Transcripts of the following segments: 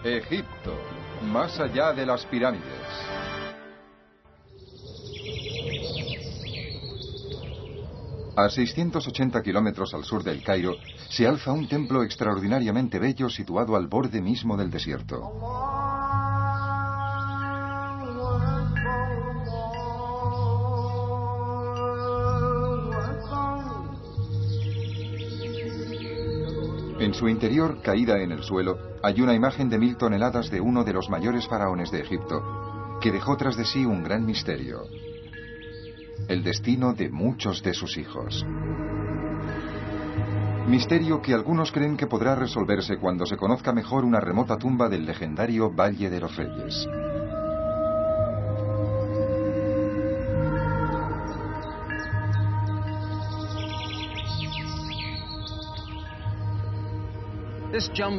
Egipto, más allá de las pirámides. A 680 kilómetros al sur del Cairo se alza un templo extraordinariamente bello situado al borde mismo del desierto. En su interior, caída en el suelo, hay una imagen de 1000 toneladas de uno de los mayores faraones de Egipto, que dejó tras de sí un gran misterio: el destino de muchos de sus hijos. Misterio que algunos creen que podrá resolverse cuando se conozca mejor una remota tumba del legendario Valle de los Reyes.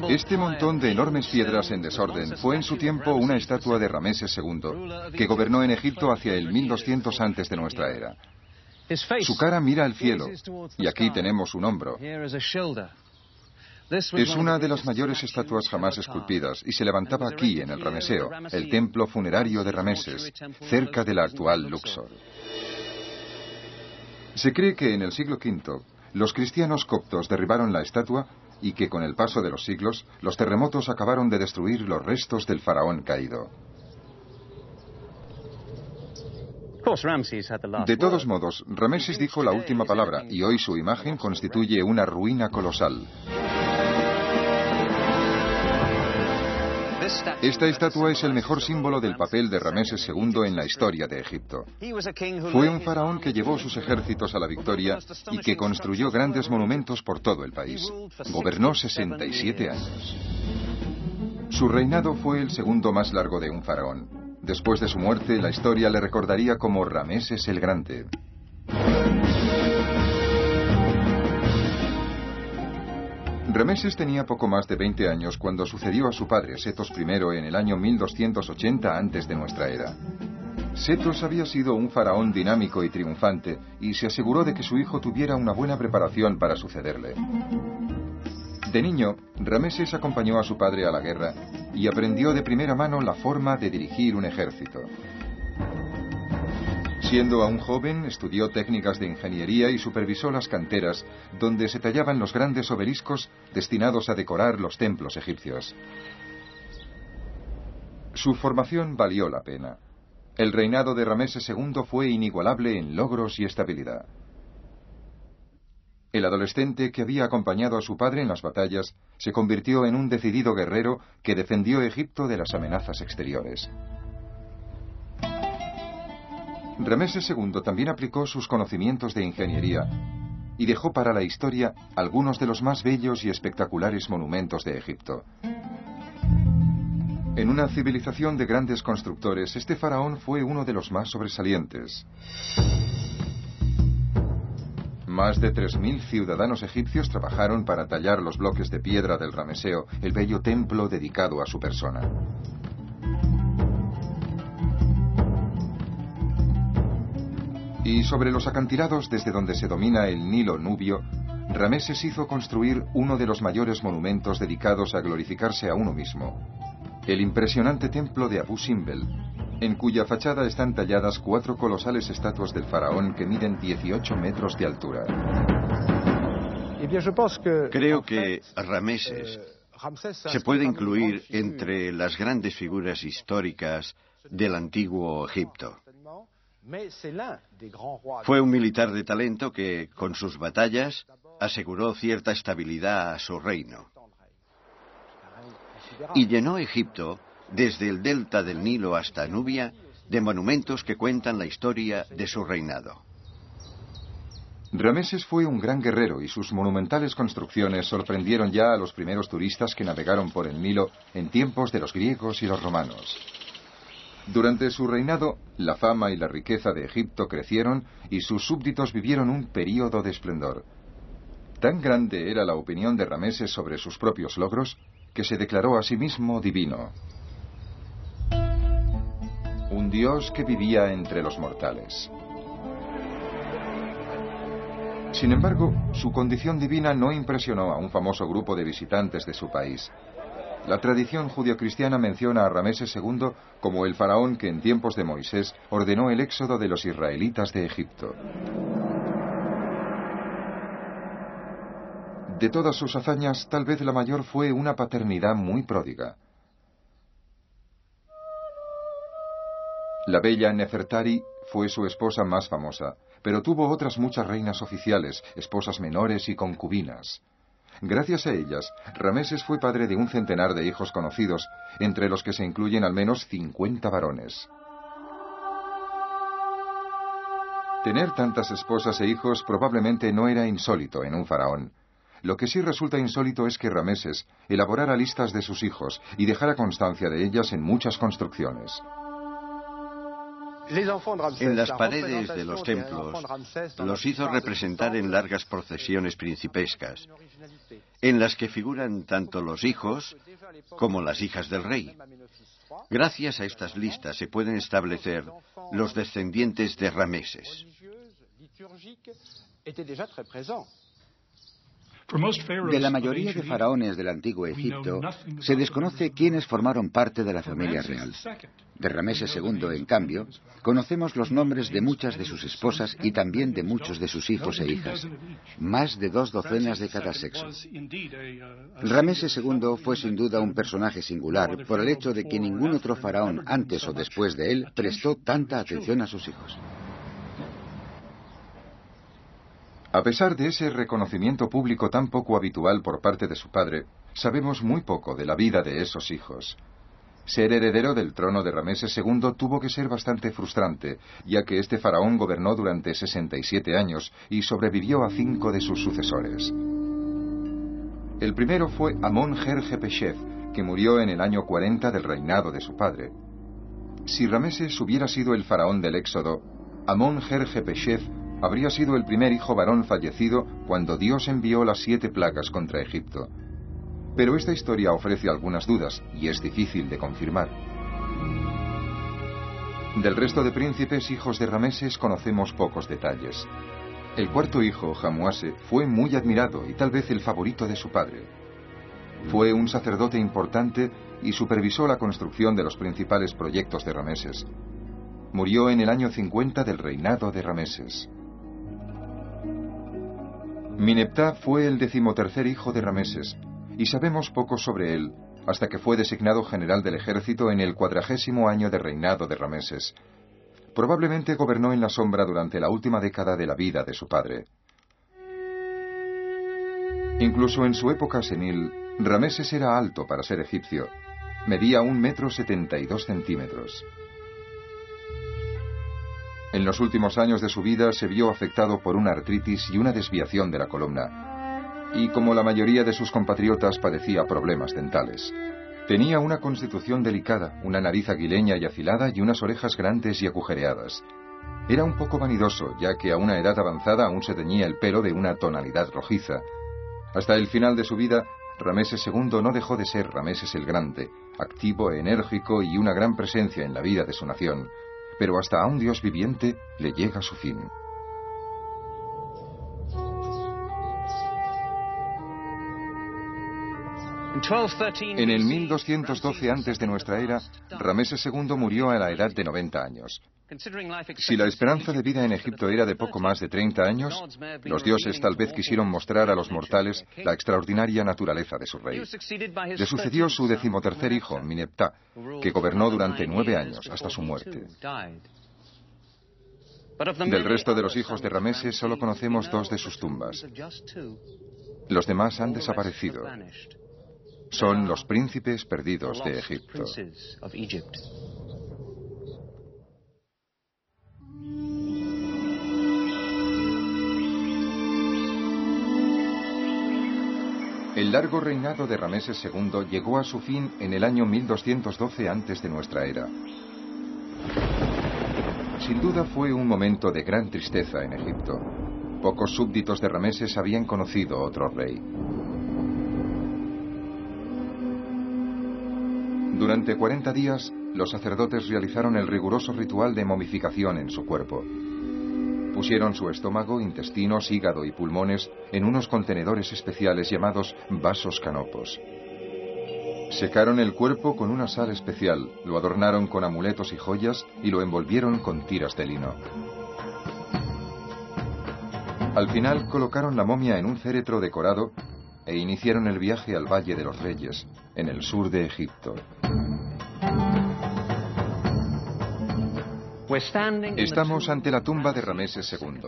Este montón de enormes piedras en desorden fue en su tiempo una estatua de Rameses II, que gobernó en Egipto hacia el 1200 antes de nuestra era. Su cara mira al cielo, y aquí tenemos un hombro. Es una de las mayores estatuas jamás esculpidas, y se levantaba aquí, en el Rameseo, el templo funerario de Rameses, cerca de la actual Luxor. Se cree que en el siglo V, los cristianos coptos derribaron la estatua y que con el paso de los siglos, los terremotos acabaron de destruir los restos del faraón caído. De todos modos, Rameses dijo la última palabra y hoy su imagen constituye una ruina colosal. Esta estatua es el mejor símbolo del papel de Rameses II en la historia de Egipto. Fue un faraón que llevó sus ejércitos a la victoria y que construyó grandes monumentos por todo el país. Gobernó 67 años. Su reinado fue el segundo más largo de un faraón. Después de su muerte, la historia le recordaría como Rameses el Grande. Rameses tenía poco más de 20 años cuando sucedió a su padre, Setos I, en el año 1280 antes de nuestra era. Setos había sido un faraón dinámico y triunfante, y se aseguró de que su hijo tuviera una buena preparación para sucederle. De niño, Rameses acompañó a su padre a la guerra y aprendió de primera mano la forma de dirigir un ejército. Siendo aún joven, estudió técnicas de ingeniería y supervisó las canteras donde se tallaban los grandes obeliscos destinados a decorar los templos egipcios. Su formación valió la pena. El reinado de Rameses II fue inigualable en logros y estabilidad. El adolescente que había acompañado a su padre en las batallas se convirtió en un decidido guerrero que defendió Egipto de las amenazas exteriores. Rameses II también aplicó sus conocimientos de ingeniería y dejó para la historia algunos de los más bellos y espectaculares monumentos de Egipto. En una civilización de grandes constructores, este faraón fue uno de los más sobresalientes. Más de 3000 ciudadanos egipcios trabajaron para tallar los bloques de piedra del Rameseo, el bello templo dedicado a su persona. Y sobre los acantilados desde donde se domina el Nilo Nubio, Rameses hizo construir uno de los mayores monumentos dedicados a glorificarse a uno mismo, el impresionante templo de Abu Simbel, en cuya fachada están talladas 4 colosales estatuas del faraón que miden 18 metros de altura. Creo que Rameses se puede incluir entre las grandes figuras históricas del antiguo Egipto. Fue un militar de talento que, con sus batallas, aseguró cierta estabilidad a su reino. Y llenó Egipto, desde el delta del Nilo hasta Nubia, de monumentos que cuentan la historia de su reinado. Rameses fue un gran guerrero y sus monumentales construcciones sorprendieron ya a los primeros turistas que navegaron por el Nilo en tiempos de los griegos y los romanos. Durante su reinado, la fama y la riqueza de Egipto crecieron y sus súbditos vivieron un período de esplendor. Tan grande era la opinión de Rameses sobre sus propios logros que se declaró a sí mismo divino. Un dios que vivía entre los mortales. Sin embargo, su condición divina no impresionó a un famoso grupo de visitantes de su país. La tradición judio-cristiana menciona a Rameses II como el faraón que en tiempos de Moisés ordenó el éxodo de los israelitas de Egipto. De todas sus hazañas, tal vez la mayor fue una paternidad muy pródiga. La bella Nefertari fue su esposa más famosa, pero tuvo otras muchas reinas oficiales, esposas menores y concubinas. Gracias a ellas, Rameses fue padre de un centenar de hijos conocidos, entre los que se incluyen al menos 50 varones. Tener tantas esposas e hijos probablemente no era insólito en un faraón. Lo que sí resulta insólito es que Rameses elaborara listas de sus hijos y dejara constancia de ellas en muchas construcciones. En las paredes de los templos los hizo representar en largas procesiones principescas, en las que figuran tanto los hijos como las hijas del rey. Gracias a estas listas se pueden establecer los descendientes de Rameses. De la mayoría de faraones del antiguo Egipto, se desconoce quiénes formaron parte de la familia real. De Rameses II, en cambio, conocemos los nombres de muchas de sus esposas y también de muchos de sus hijos e hijas, más de 2 docenas de cada sexo. Rameses II fue sin duda un personaje singular por el hecho de que ningún otro faraón antes o después de él prestó tanta atención a sus hijos. A pesar de ese reconocimiento público tan poco habitual por parte de su padre, sabemos muy poco de la vida de esos hijos. Ser heredero del trono de Rameses II tuvo que ser bastante frustrante, ya que este faraón gobernó durante 67 años y sobrevivió a 5 de sus sucesores. El primero fue Amon-Her-Jepeshef, que murió en el año 40 del reinado de su padre. Si Rameses hubiera sido el faraón del Éxodo, Amon-Her-Jepeshef habría sido el primer hijo varón fallecido cuando Dios envió las 7 plagas contra Egipto. Pero esta historia ofrece algunas dudas y es difícil de confirmar. Del resto de príncipes hijos de Rameses conocemos pocos detalles. El cuarto hijo, Hamuase, fue muy admirado y tal vez el favorito de su padre. Fue un sacerdote importante y supervisó la construcción de los principales proyectos de Rameses. Murió en el año 50 del reinado de Rameses. Mineptah fue el 13º hijo de Rameses, y sabemos poco sobre él hasta que fue designado general del ejército en el 40º año de reinado de Rameses. Probablemente gobernó en la sombra durante la última década de la vida de su padre. Incluso en su época senil, Rameses era alto para ser egipcio. Medía 1,72 metros. En los últimos años de su vida se vio afectado por una artritis y una desviación de la columna, y como la mayoría de sus compatriotas padecía problemas dentales. Tenía una constitución delicada, una nariz aguileña y afilada y unas orejas grandes y agujereadas. Era un poco vanidoso, ya que a una edad avanzada aún se teñía el pelo de una tonalidad rojiza. Hasta el final de su vida, Rameses II no dejó de ser Rameses el Grande, activo, enérgico y una gran presencia en la vida de su nación. Pero hasta a un dios viviente le llega su fin. En el 1212 antes de nuestra era, Rameses II murió a la edad de 90 años. Si la esperanza de vida en Egipto era de poco más de 30 años, los dioses tal vez quisieron mostrar a los mortales la extraordinaria naturaleza de su rey. Le sucedió su 13º hijo, Mineptah, que gobernó durante 9 años hasta su muerte. Del resto de los hijos de Rameses solo conocemos 2 de sus tumbas. Los demás han desaparecido. Son los príncipes perdidos de Egipto. El largo reinado de Rameses II llegó a su fin en el año 1212 antes de nuestra era. Sin duda fue un momento de gran tristeza en Egipto. Pocos súbditos de Rameses habían conocido otro rey. Durante 40 días, los sacerdotes realizaron el riguroso ritual de momificación en su cuerpo. Pusieron su estómago, intestinos, hígado y pulmones en unos contenedores especiales llamados vasos canopos. Secaron el cuerpo con una sal especial, lo adornaron con amuletos y joyas y lo envolvieron con tiras de lino. Al final colocaron la momia en un féretro decorado e iniciaron el viaje al Valle de los Reyes, en el sur de Egipto. Estamos ante la tumba de Rameses II.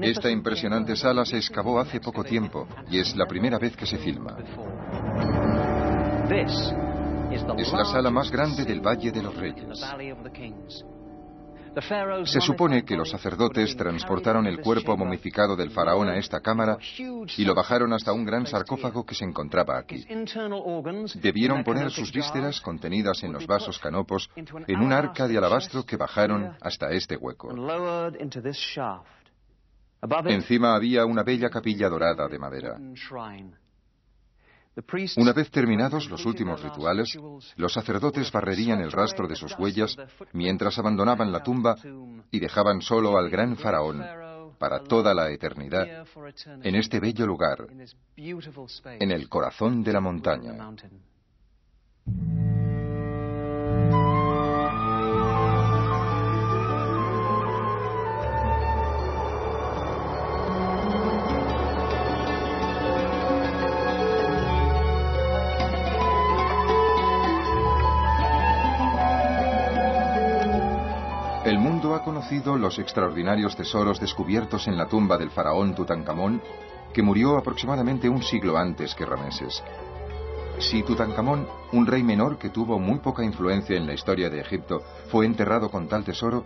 Esta impresionante sala se excavó hace poco tiempo y es la primera vez que se filma. Es la sala más grande del Valle de los Reyes. Se supone que los sacerdotes transportaron el cuerpo momificado del faraón a esta cámara y lo bajaron hasta un gran sarcófago que se encontraba aquí. Debieron poner sus vísceras contenidas en los vasos canopos en un arca de alabastro que bajaron hasta este hueco. Encima había una bella capilla dorada de madera. Una vez terminados los últimos rituales, los sacerdotes barrerían el rastro de sus huellas mientras abandonaban la tumba y dejaban solo al gran faraón para toda la eternidad en este bello lugar, en el corazón de la montaña. El mundo ha conocido los extraordinarios tesoros descubiertos en la tumba del faraón Tutankamón, que murió aproximadamente un siglo antes que Rameses. Si Tutankamón, un rey menor que tuvo muy poca influencia en la historia de Egipto, fue enterrado con tal tesoro,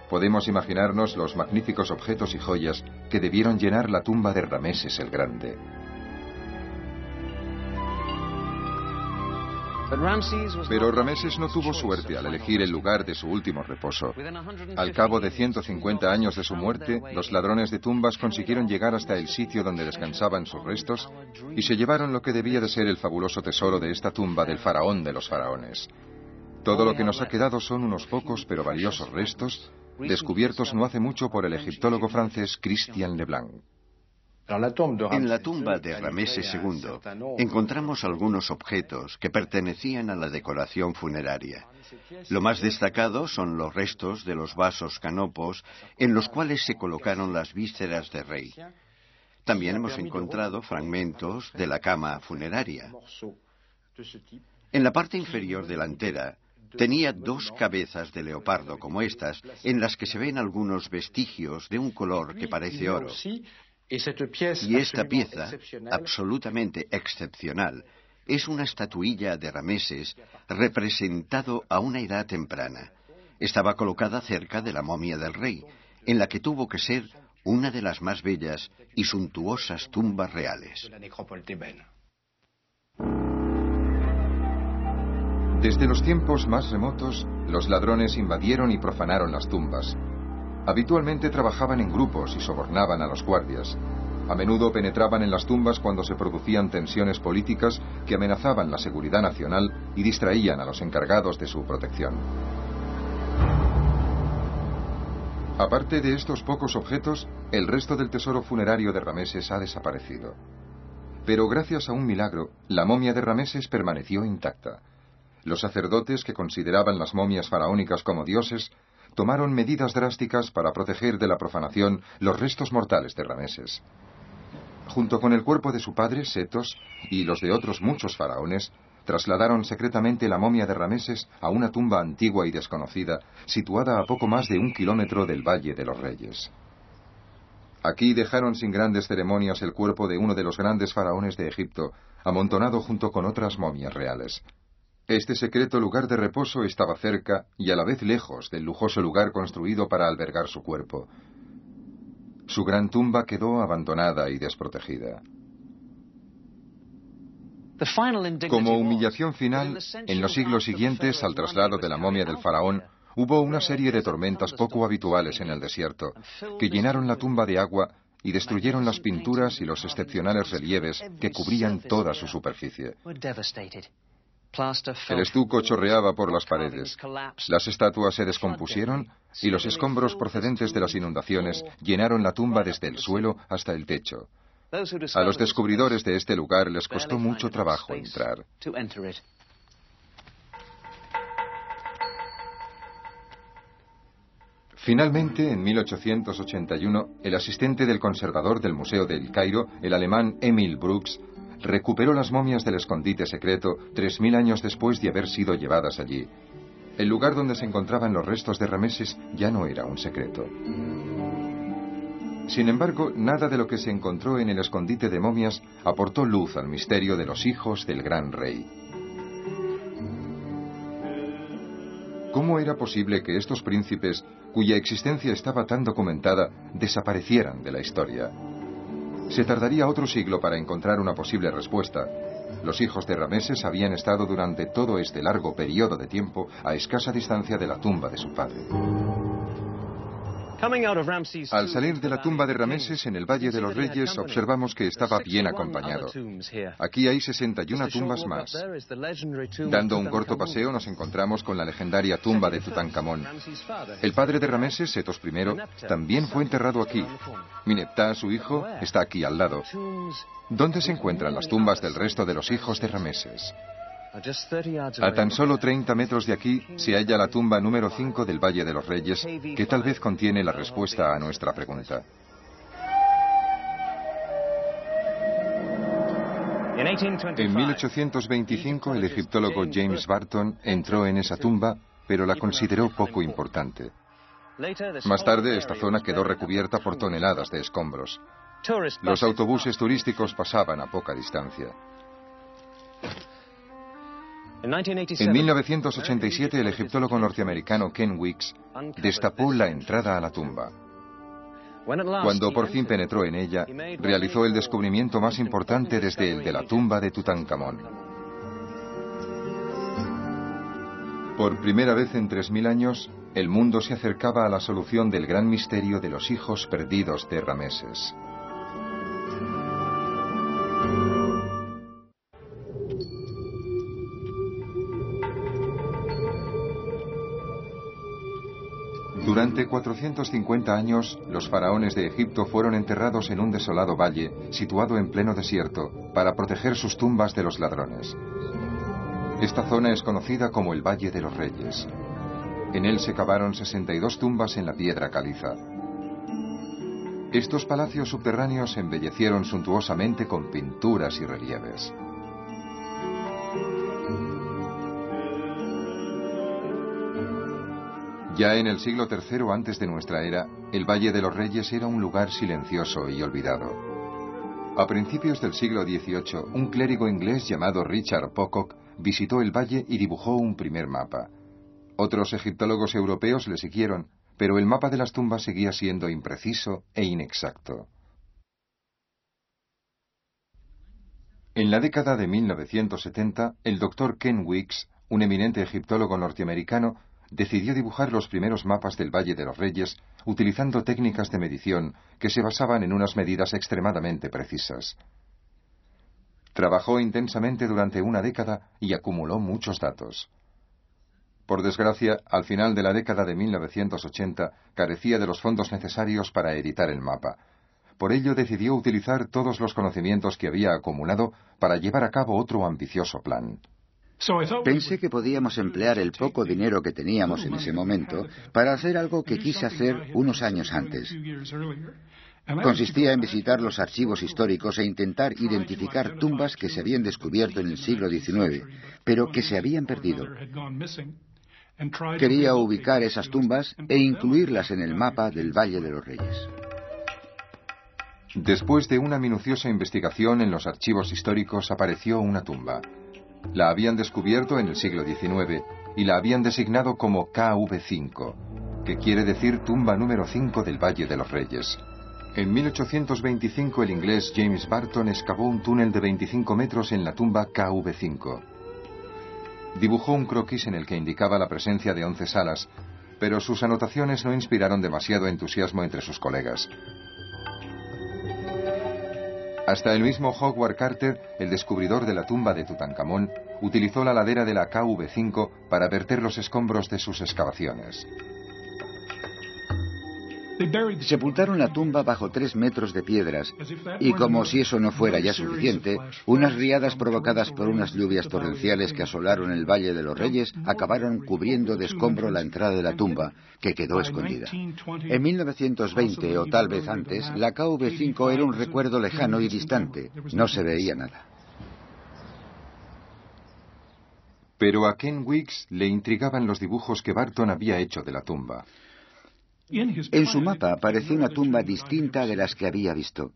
podemos imaginarnos los magníficos objetos y joyas que debieron llenar la tumba de Rameses el Grande. Pero Rameses no tuvo suerte al elegir el lugar de su último reposo. Al cabo de 150 años de su muerte, los ladrones de tumbas consiguieron llegar hasta el sitio donde descansaban sus restos y se llevaron lo que debía de ser el fabuloso tesoro de esta tumba del faraón de los faraones. Todo lo que nos ha quedado son unos pocos pero valiosos restos, descubiertos no hace mucho por el egiptólogo francés Christian Leblanc. En la tumba de Rameses II encontramos algunos objetos que pertenecían a la decoración funeraria. Lo más destacado son los restos de los vasos canopos en los cuales se colocaron las vísceras de rey. También hemos encontrado fragmentos de la cama funeraria. En la parte inferior delantera tenía dos cabezas de leopardo como estas, en las que se ven algunos vestigios de un color que parece oro. Y esta pieza, absolutamente excepcional, es una estatuilla de Rameses representado a una edad temprana. Estaba colocada cerca de la momia del rey, en la que tuvo que ser una de las más bellas y suntuosas tumbas reales. Desde los tiempos más remotos, los ladrones invadieron y profanaron las tumbas. Habitualmente trabajaban en grupos y sobornaban a los guardias. A menudo penetraban en las tumbas cuando se producían tensiones políticas que amenazaban la seguridad nacional y distraían a los encargados de su protección. Aparte de estos pocos objetos, el resto del tesoro funerario de Rameses ha desaparecido. Pero gracias a un milagro, la momia de Rameses permaneció intacta. Los sacerdotes, que consideraban las momias faraónicas como dioses, tomaron medidas drásticas para proteger de la profanación los restos mortales de Rameses. Junto con el cuerpo de su padre, Setos, y los de otros muchos faraones, trasladaron secretamente la momia de Rameses a una tumba antigua y desconocida, situada a poco más de 1 kilómetro del Valle de los Reyes. Aquí dejaron sin grandes ceremonias el cuerpo de uno de los grandes faraones de Egipto, amontonado junto con otras momias reales. Este secreto lugar de reposo estaba cerca y a la vez lejos del lujoso lugar construido para albergar su cuerpo. Su gran tumba quedó abandonada y desprotegida. Como humillación final, en los siglos siguientes al traslado de la momia del faraón, hubo una serie de tormentas poco habituales en el desierto, que llenaron la tumba de agua y destruyeron las pinturas y los excepcionales relieves que cubrían toda su superficie. El estuco chorreaba por las paredes, las estatuas se descompusieron y los escombros procedentes de las inundaciones llenaron la tumba desde el suelo hasta el techo. A los descubridores de este lugar les costó mucho trabajo entrar. Finalmente, en 1881, el asistente del conservador del Museo del Cairo, el alemán Emil Brooks, recuperó las momias del escondite secreto 3000 años después de haber sido llevadas allí. El lugar donde se encontraban los restos de Rameses ya no era un secreto. Sin embargo, nada de lo que se encontró en el escondite de momias aportó luz al misterio de los hijos del gran rey. ¿Cómo era posible que estos príncipes, cuya existencia estaba tan documentada, desaparecieran de la historia? Se tardaría otro siglo para encontrar una posible respuesta. Los hijos de Rameses habían estado durante todo este largo periodo de tiempo a escasa distancia de la tumba de su padre. Al salir de la tumba de Rameses en el Valle de los Reyes, observamos que estaba bien acompañado. Aquí hay 61 tumbas más. Dando un corto paseo nos encontramos con la legendaria tumba de Tutankamón. El padre de Rameses, Setos I, también fue enterrado aquí. Mineptah, su hijo, está aquí al lado. ¿Dónde se encuentran las tumbas del resto de los hijos de Rameses? A tan solo 30 metros de aquí se halla la tumba número 5 del Valle de los Reyes, que tal vez contiene la respuesta a nuestra pregunta. En 1825 el egiptólogo James Barton entró en esa tumba, pero la consideró poco importante. Más tarde esta zona quedó recubierta por toneladas de escombros. Los autobuses turísticos pasaban a poca distancia. En 1987 el egiptólogo norteamericano Ken Weeks destapó la entrada a la tumba. Cuando por fin penetró en ella, realizó el descubrimiento más importante desde el de la tumba de Tutankamón. Por primera vez en 3000 años, el mundo se acercaba a la solución del gran misterio de los hijos perdidos de Rameses. Durante 450 años, los faraones de Egipto fueron enterrados en un desolado valle, situado en pleno desierto, para proteger sus tumbas de los ladrones. Esta zona es conocida como el Valle de los Reyes. En él se cavaron 62 tumbas en la piedra caliza. Estos palacios subterráneos se embellecieron suntuosamente con pinturas y relieves. Ya en el siglo III antes de nuestra era, el Valle de los Reyes era un lugar silencioso y olvidado. A principios del siglo XVIII, un clérigo inglés llamado Richard Pocock visitó el valle y dibujó un primer mapa. Otros egiptólogos europeos le siguieron, pero el mapa de las tumbas seguía siendo impreciso e inexacto. En la década de 1970, el Dr. Ken Weeks, un eminente egiptólogo norteamericano, decidió dibujar los primeros mapas del Valle de los Reyes utilizando técnicas de medición que se basaban en unas medidas extremadamente precisas. Trabajó intensamente durante una década y acumuló muchos datos. Por desgracia, al final de la década de 1980, carecía de los fondos necesarios para editar el mapa. Por ello decidió utilizar todos los conocimientos que había acumulado para llevar a cabo otro ambicioso plan. Pensé que podíamos emplear el poco dinero que teníamos en ese momento para hacer algo que quise hacer unos años antes. Consistía en visitar los archivos históricos e intentar identificar tumbas que se habían descubierto en el siglo XIX, pero que se habían perdido. Quería ubicar esas tumbas e incluirlas en el mapa del Valle de los Reyes. Después de una minuciosa investigación en los archivos históricos apareció una tumba. La habían descubierto en el siglo XIX y la habían designado como KV5, que quiere decir tumba número 5 del Valle de los Reyes. En 1825 el inglés James Barton excavó un túnel de 25 metros en la tumba KV5. Dibujó un croquis en el que indicaba la presencia de 11 salas, pero sus anotaciones no inspiraron demasiado entusiasmo entre sus colegas. Hasta el mismo Howard Carter, el descubridor de la tumba de Tutankamón, utilizó la ladera de la KV5 para verter los escombros de sus excavaciones. Sepultaron la tumba bajo 3 metros de piedras y, como si eso no fuera ya suficiente, unas riadas provocadas por unas lluvias torrenciales que asolaron el Valle de los Reyes acabaron cubriendo de escombro la entrada de la tumba, que quedó escondida. En 1920, o tal vez antes, la KV5 era un recuerdo lejano y distante. No se veía nada. Pero a Ken Weeks le intrigaban los dibujos que Barton había hecho de la tumba. En su mapa apareció una tumba distinta de las que había visto.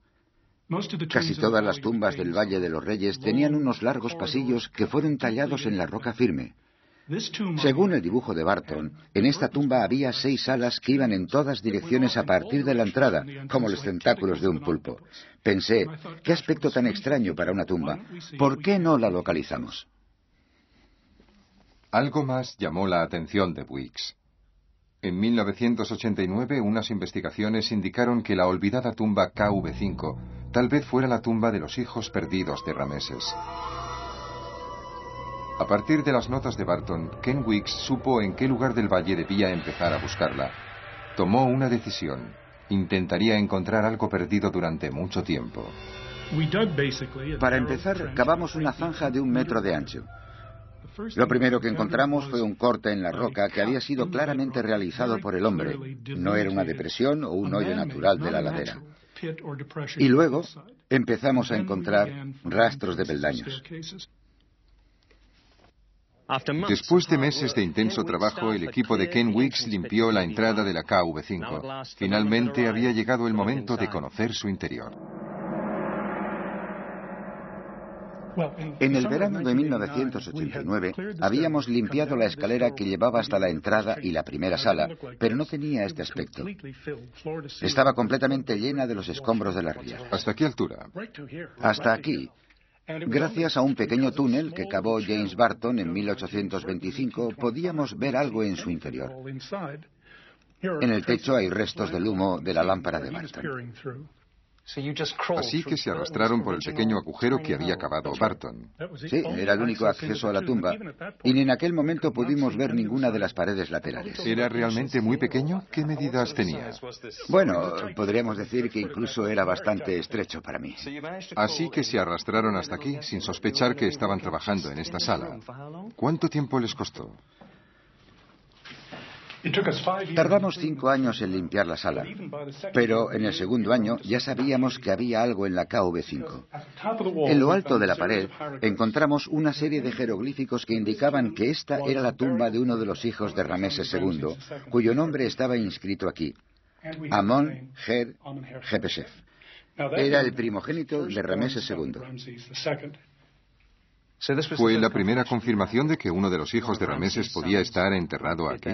Casi todas las tumbas del Valle de los Reyes tenían unos largos pasillos que fueron tallados en la roca firme. Según el dibujo de Barton, en esta tumba había 6 alas que iban en todas direcciones a partir de la entrada, como los tentáculos de un pulpo. Pensé, qué aspecto tan extraño para una tumba. ¿Por qué no la localizamos? Algo más llamó la atención de Weeks. En 1989, unas investigaciones indicaron que la olvidada tumba KV5 tal vez fuera la tumba de los hijos perdidos de Rameses. A partir de las notas de Barton, Ken Weeks supo en qué lugar del valle debía empezar a buscarla. Tomó una decisión. Intentaría encontrar algo perdido durante mucho tiempo. Para empezar, cavamos una zanja de 1 metro de ancho. Lo primero que encontramos fue un corte en la roca que había sido claramente realizado por el hombre. No era una depresión o un hoyo natural de la ladera. Y luego empezamos a encontrar rastros de peldaños. Después de meses de intenso trabajo, el equipo de Ken Weeks limpió la entrada de la KV5. Finalmente había llegado el momento de conocer su interior. En el verano de 1989 habíamos limpiado la escalera que llevaba hasta la entrada y la primera sala, pero no tenía este aspecto. Estaba completamente llena de los escombros de la ría. ¿Hasta qué altura? Hasta aquí. Gracias a un pequeño túnel que cavó James Barton en 1825, podíamos ver algo en su interior. En el techo hay restos del humo de la lámpara de Barton. Así que se arrastraron por el pequeño agujero que había cavado Barton. Sí, era el único acceso a la tumba, y ni en aquel momento pudimos ver ninguna de las paredes laterales. ¿Era realmente muy pequeño? ¿Qué medidas tenía? Bueno, podríamos decir que incluso era bastante estrecho para mí. Así que se arrastraron hasta aquí sin sospechar que estaban trabajando en esta sala. ¿Cuánto tiempo les costó? Tardamos 5 años en limpiar la sala, pero en el segundo año ya sabíamos que había algo en la KV5. En lo alto de la pared encontramos una serie de jeroglíficos que indicaban que esta era la tumba de uno de los hijos de Rameses II, cuyo nombre estaba inscrito aquí, Amon-Her Jepesef. Era el primogénito de Rameses II. ¿Fue la primera confirmación de que uno de los hijos de Rameses podía estar enterrado aquí?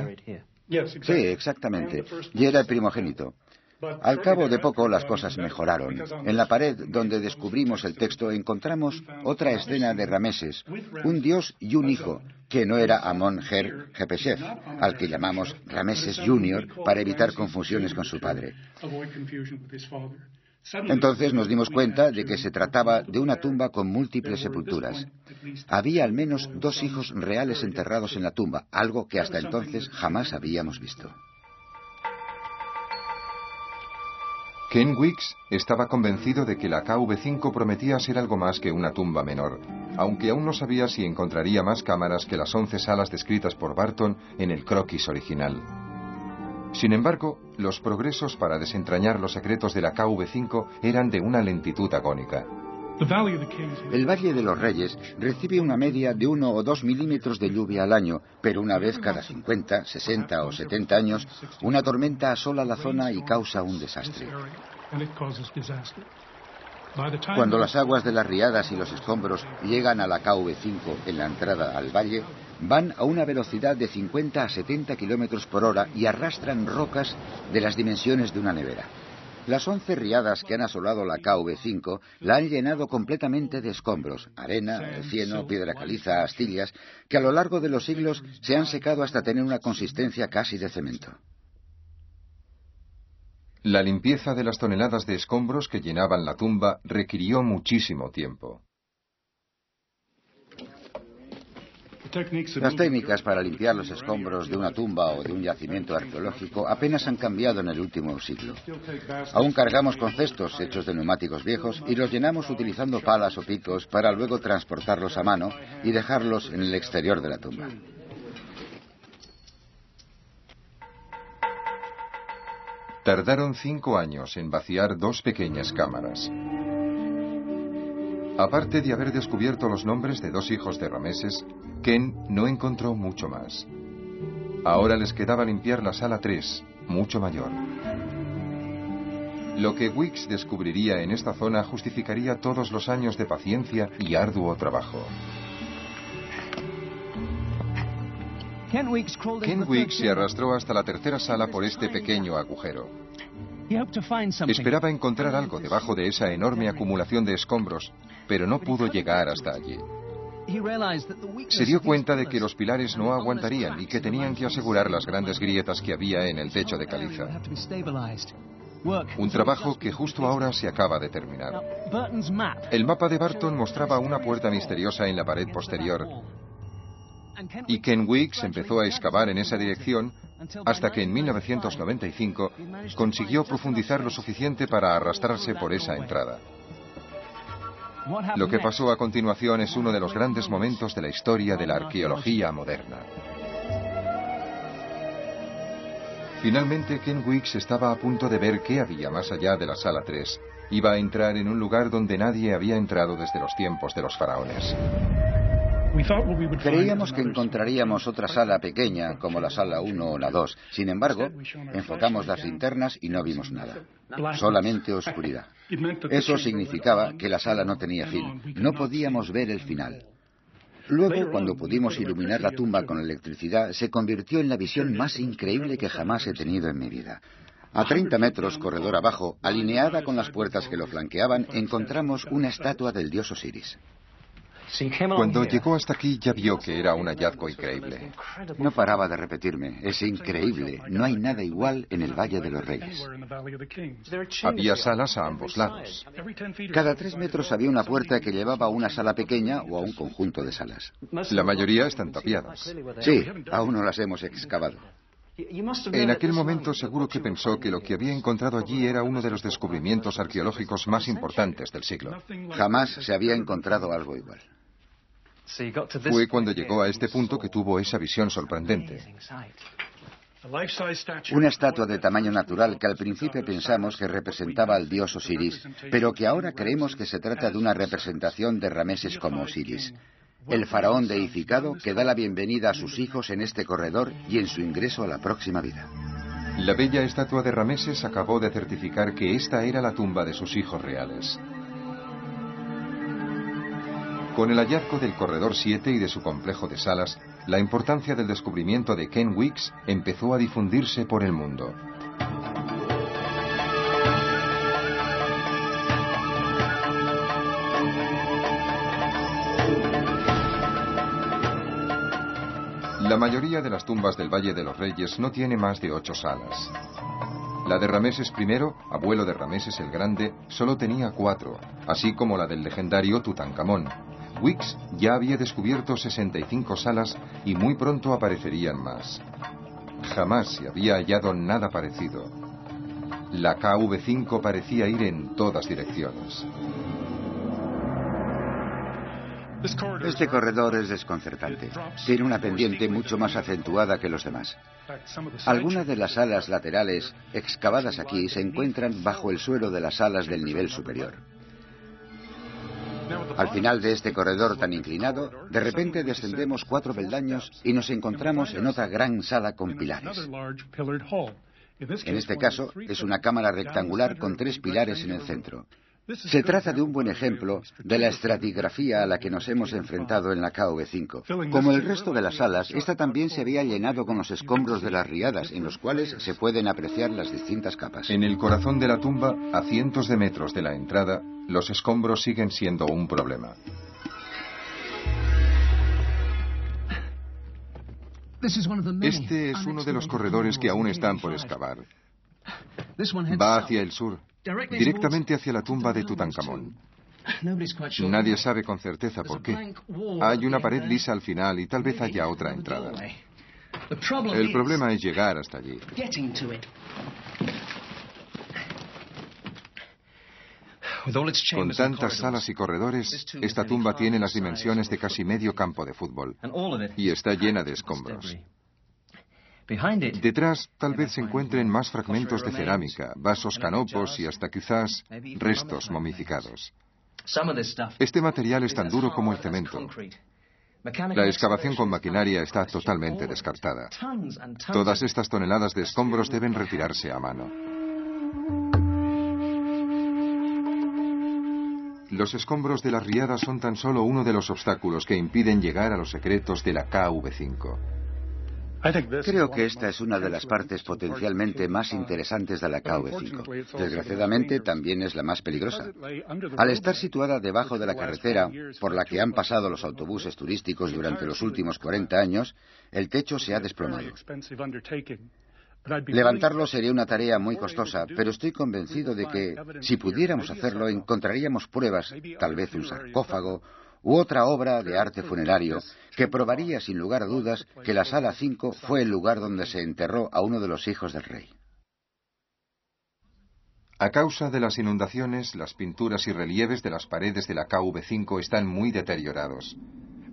Sí, exactamente. Y era el primogénito. Al cabo de poco las cosas mejoraron. En la pared donde descubrimos el texto encontramos otra escena de Rameses, un dios y un hijo, que no era Amon-Her Jepesef, al que llamamos Rameses Jr. para evitar confusiones con su padre. Entonces nos dimos cuenta de que se trataba de una tumba con múltiples sepulturas. Había al menos 2 hijos reales enterrados en la tumba, algo que hasta entonces jamás habíamos visto. Ken Weeks estaba convencido de que la KV5 prometía ser algo más que una tumba menor, aunque aún no sabía si encontraría más cámaras que las 11 salas descritas por Barton en el croquis original. Sin embargo, los progresos para desentrañar los secretos de la KV5 eran de una lentitud agónica. El Valle de los Reyes recibe una media de 1 o 2 milímetros de lluvia al año, pero una vez cada 50, 60 o 70 años, una tormenta asola la zona y causa un desastre. Cuando las aguas de las riadas y los escombros llegan a la KV5 en la entrada al valle, van a una velocidad de 50 a 70 kilómetros por hora y arrastran rocas de las dimensiones de una nevera. Las 11 riadas que han asolado la KV5 la han llenado completamente de escombros, arena, cieno, piedra caliza, astillas, que a lo largo de los siglos se han secado hasta tener una consistencia casi de cemento. La limpieza de las toneladas de escombros que llenaban la tumba requirió muchísimo tiempo. Las técnicas para limpiar los escombros de una tumba o de un yacimiento arqueológico apenas han cambiado en el último siglo. Aún cargamos con cestos hechos de neumáticos viejos y los llenamos utilizando palas o picos para luego transportarlos a mano y dejarlos en el exterior de la tumba. Tardaron 5 años en vaciar 2 pequeñas cámaras. Aparte de haber descubierto los nombres de 2 hijos de Rameses, Ken no encontró mucho más. Ahora les quedaba limpiar la sala 3, mucho mayor. Lo que Weeks descubriría en esta zona justificaría todos los años de paciencia y arduo trabajo. Ken Weeks se arrastró hasta la 3ª sala por este pequeño agujero. Esperaba encontrar algo debajo de esa enorme acumulación de escombros, pero no pudo llegar hasta allí. Se dio cuenta de que los pilares no aguantarían y que tenían que asegurar las grandes grietas que había en el techo de caliza. Un trabajo que justo ahora se acaba de terminar. El mapa de Barton mostraba una puerta misteriosa en la pared posterior, y Ken Weeks empezó a excavar en esa dirección hasta que en 1995 consiguió profundizar lo suficiente para arrastrarse por esa entrada. Lo que pasó a continuación es uno de los grandes momentos de la historia de la arqueología moderna. Finalmente, Ken Weeks estaba a punto de ver qué había más allá de la sala 3. Iba a entrar en un lugar donde nadie había entrado desde los tiempos de los faraones. Creíamos que encontraríamos otra sala pequeña, como la sala 1 o la 2. Sin embargo, enfocamos las linternas y no vimos nada. Solamente oscuridad. Eso significaba que la sala no tenía fin. No podíamos ver el final. Luego, cuando pudimos iluminar la tumba con electricidad, se convirtió en la visión más increíble que jamás he tenido en mi vida. A 30 metros, corredor abajo, alineada con las puertas que lo flanqueaban, encontramos una estatua del dios Osiris. Cuando llegó hasta aquí ya vio que era un hallazgo increíble. No paraba de repetirme, es increíble, no hay nada igual en el Valle de los Reyes. Había salas a ambos lados. Cada 3 metros había una puerta que llevaba a una sala pequeña o a un conjunto de salas. La mayoría están tapiadas. Sí, aún no las hemos excavado. En aquel momento seguro que pensó que lo que había encontrado allí era uno de los descubrimientos arqueológicos más importantes del siglo. Jamás se había encontrado algo igual. Fue cuando llegó a este punto que tuvo esa visión sorprendente. Una estatua de tamaño natural que al principio pensamos que representaba al dios Osiris, pero que ahora creemos que se trata de una representación de Rameses como Osiris, el faraón deificado que da la bienvenida a sus hijos en este corredor y en su ingreso a la próxima vida. La bella estatua de Rameses acabó de certificar que esta era la tumba de sus hijos reales. Con el hallazgo del corredor 7 y de su complejo de salas, la importancia del descubrimiento de Ken Weeks empezó a difundirse por el mundo. La mayoría de las tumbas del Valle de los Reyes no tiene más de 8 salas. La de Rameses I, abuelo de Rameses el Grande, solo tenía 4, así como la del legendario Tutankamón. Weeks ya había descubierto 65 salas y muy pronto aparecerían más. Jamás se había hallado nada parecido. La KV5 parecía ir en todas direcciones. Este corredor es desconcertante. Tiene una pendiente mucho más acentuada que los demás. Algunas de las salas laterales excavadas aquí se encuentran bajo el suelo de las salas del nivel superior. Al final de este corredor tan inclinado, de repente descendemos 4 peldaños y nos encontramos en otra gran sala con pilares. En este caso, es una cámara rectangular con 3 pilares en el centro. Se trata de un buen ejemplo de la estratigrafía a la que nos hemos enfrentado en la KV5. Como el resto de las salas, esta también se había llenado con los escombros de las riadas, en los cuales se pueden apreciar las distintas capas. En el corazón de la tumba, a cientos de metros de la entrada, los escombros siguen siendo un problema. Este es uno de los corredores que aún están por excavar. Va hacia el sur, directamente hacia la tumba de Tutankamón. Nadie sabe con certeza por qué. Hay una pared lisa al final y tal vez haya otra entrada. El problema es llegar hasta allí. Con tantas salas y corredores, esta tumba tiene las dimensiones de casi medio campo de fútbol y está llena de escombros. Detrás tal vez se encuentren más fragmentos de cerámica, vasos canopos y hasta quizás restos momificados. Este material es tan duro como el cemento. La excavación con maquinaria está totalmente descartada. Todas estas toneladas de escombros deben retirarse a mano. Los escombros de las riadas son tan solo uno de los obstáculos que impiden llegar a los secretos de la KV5. Creo que esta es una de las partes potencialmente más interesantes de la KV5. Desgraciadamente, también es la más peligrosa. Al estar situada debajo de la carretera por la que han pasado los autobuses turísticos durante los últimos 40 años, el techo se ha desplomado. Levantarlo sería una tarea muy costosa, pero estoy convencido de que, si pudiéramos hacerlo, encontraríamos pruebas, tal vez un sarcófago u otra obra de arte funerario, que probaría sin lugar a dudas que la Sala 5 fue el lugar donde se enterró a uno de los hijos del rey. A causa de las inundaciones, las pinturas y relieves de las paredes de la KV5 están muy deteriorados.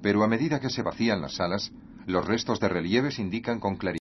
Pero a medida que se vacían las salas, los restos de relieves indican con claridad